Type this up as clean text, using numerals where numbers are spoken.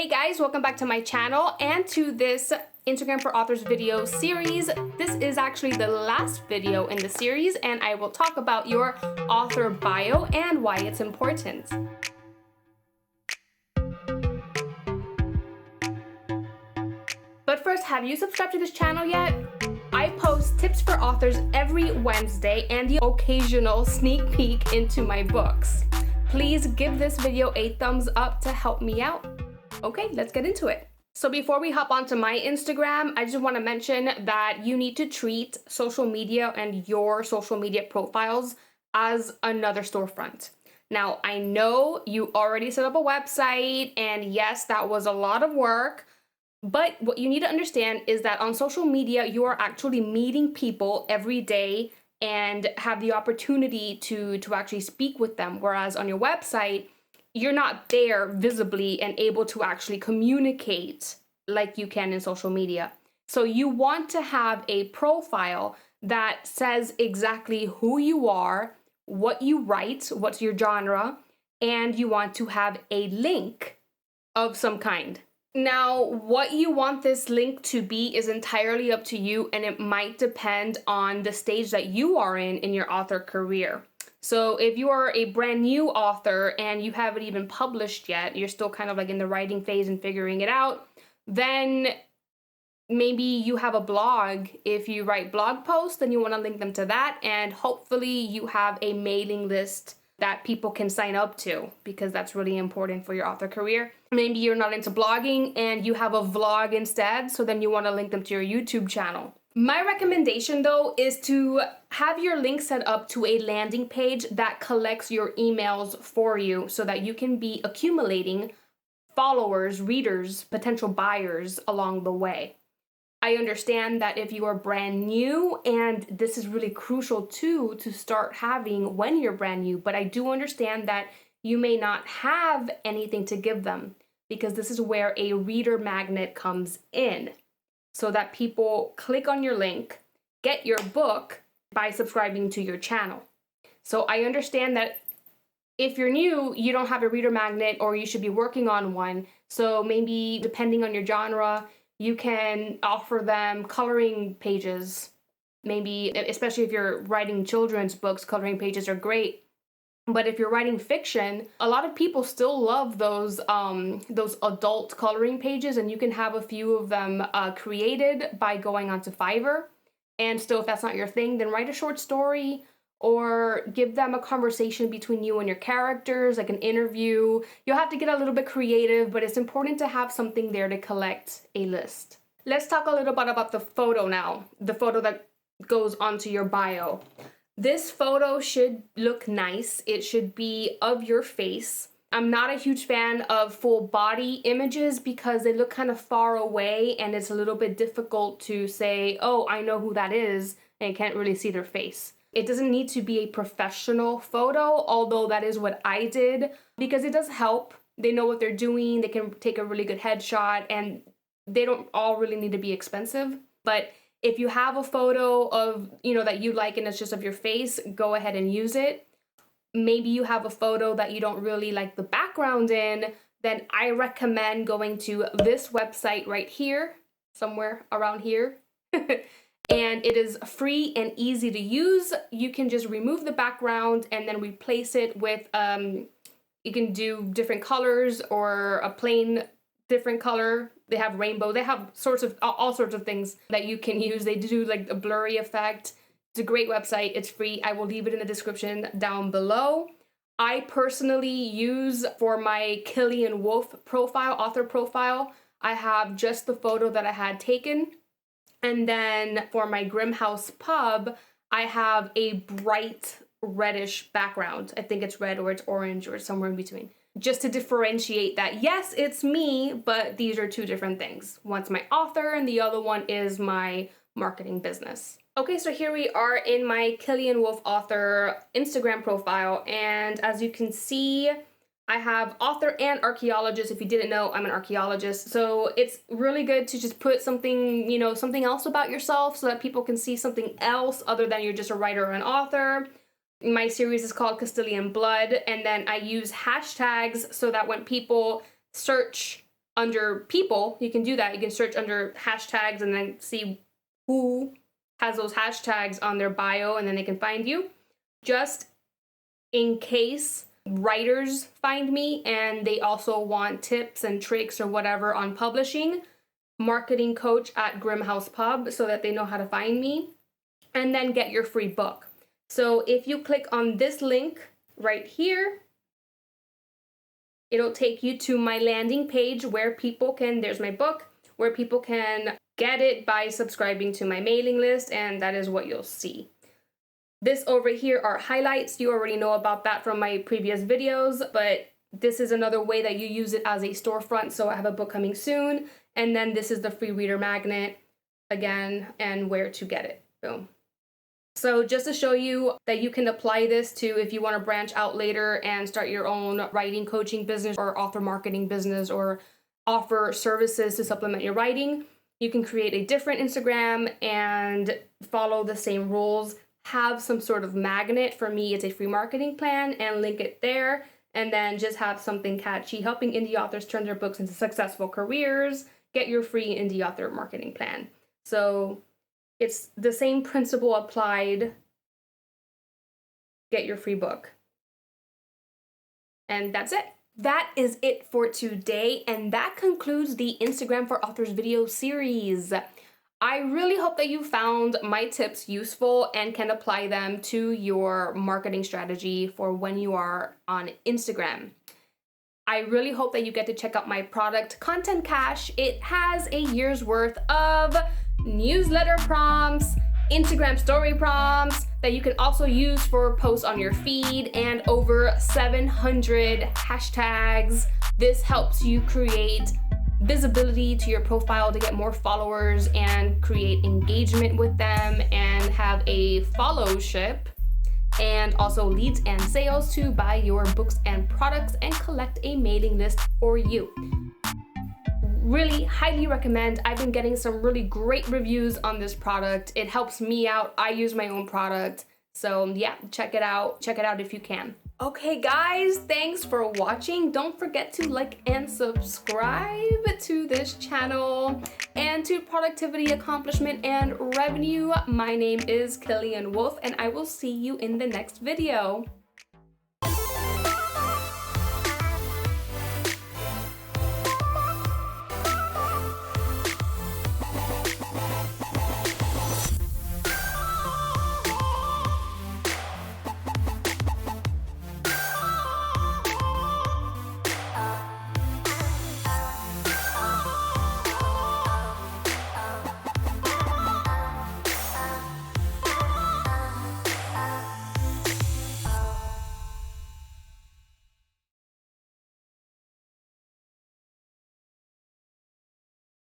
Hey guys, welcome back to my channel and to this Instagram for Authors video series. This is actually the last video in the series and I will talk about your author bio and why it's important. But first, have you subscribed to this channel yet? I post tips for authors every Wednesday and the occasional sneak peek into my books. Please give this video a thumbs up to help me out. Okay, let's get into it. So before we hop onto my Instagram, I just want to mention that you need to treat social media and your social media profiles as another storefront. Now, I know you already set up a website, and yes, that was a lot of work. But what you need to understand is that on social media, you are actually meeting people every day and have the opportunity to actually speak with them. Whereas on your website, you're not there visibly and able to actually communicate like you can in social media. So you want to have a profile that says exactly who you are, what you write, what's your genre, and you want to have a link of some kind. Now, what you want this link to be is entirely up to you, and it might depend on the stage that you are in your author career. So if you are a brand new author and you haven't even published yet, you're still kind of like in the writing phase and figuring it out, then maybe you have a blog. If you write blog posts, then you want to link them to that, and hopefully you have a mailing list that people can sign up to, because that's really important for your author career. Maybe you're not into blogging and you have a vlog instead, so then you want to link them to your YouTube channel. My recommendation though is to have your link set up to a landing page that collects your emails for you so that you can be accumulating followers, readers, potential buyers along the way. I understand that if you are brand new, and this is really crucial too to start having when you're brand new, but I do understand that you may not have anything to give them, because this is where a reader magnet comes in, so that people click on your link, get your book by subscribing to your channel. So I understand that if you're new, you don't have a reader magnet, or you should be working on one. So maybe depending on your genre, you can offer them coloring pages. Maybe, especially if you're writing children's books, coloring pages are great. But if you're writing fiction, a lot of people still love those adult coloring pages, and you can have a few of them created by going onto Fiverr. And still, if that's not your thing, then write a short story or give them a conversation between you and your characters, like an interview. You'll have to get a little bit creative, but it's important to have something there to collect a list. Let's talk a little bit about the photo now, the photo that goes onto your bio. This photo should look nice. It should be of your face. I'm not a huge fan of full body images because they look kind of far away and it's a little bit difficult to say, oh, I know who that is, and you can't really see their face. It doesn't need to be a professional photo, although that is what I did, because it does help. They know what they're doing. They can take a really good headshot, and they don't all really need to be expensive. But if you have a photo of, that you like and it's just of your face, go ahead and use it. Maybe you have a photo that you don't really like the background in, then I recommend going to this website right here, somewhere around here. And it is free and easy to use. You can just remove the background and then replace it with, you can do different colors or a plain different color. They have rainbow. They have all sorts of things that you can use. They do like a blurry effect. It's a great website. It's free. I will leave it in the description down below. I personally use, for my Killian Wolf profile, author profile, I have just the photo that I had taken. And then for my Grimhouse Pub, I have a bright reddish background. I think it's red or it's orange or somewhere in between. Just to differentiate that, yes, it's me, but these are two different things. One's my author and the other one is my marketing business. Okay, so here we are in my Killian Wolf author Instagram profile. And as you can see, I have author and archaeologist. If you didn't know, I'm an archaeologist. So it's really good to just put something, something else about yourself so that people can see something else other than you're just a writer or an author. My series is called Castilian Blood, and then I use hashtags so that when people search under people, you can do that. You can search under hashtags and then see who has those hashtags on their bio, and then they can find you. Just in case writers find me and they also want tips and tricks or whatever on publishing, marketing coach at Grimhouse Pub, so that they know how to find me, and then get your free book. So if you click on this link right here, it'll take you to my landing page where people can, there's my book, where people can get it by subscribing to my mailing list, and that is what you'll see. This over here are highlights. You already know about that from my previous videos, but this is another way that you use it as a storefront. So I have a book coming soon, and then this is the free reader magnet again, and where to get it. Boom. So just to show you that you can apply this to if you want to branch out later and start your own writing coaching business or author marketing business, or offer services to supplement your writing, you can create a different Instagram and follow the same rules. Have some sort of magnet. For me, it's a free marketing plan, and link it there, and then just have something catchy, helping indie authors turn their books into successful careers. Get your free indie author marketing plan. So it's the same principle applied. Get your free book. And that's it. That is it for today, and that concludes the Instagram for Authors video series. I really hope that you found my tips useful and can apply them to your marketing strategy for when you are on Instagram. I really hope that you get to check out my product, Content Cache. It has a year's worth of newsletter prompts, Instagram story prompts that you can also use for posts on your feed, and over 700 hashtags. This helps you create visibility to your profile to get more followers and create engagement with them and have a followship, and also leads and sales to buy your books and products and collect a mailing list for you. Really highly recommend. I've been getting some really great reviews on this product. It helps me out. I use my own product. So yeah, check it out. Check it out if you can. Okay guys, thanks for watching. Don't forget to like and subscribe to this channel. And to Productivity, Accomplishment, and Revenue, my name is Killian Wolf, and I will see you in the next video.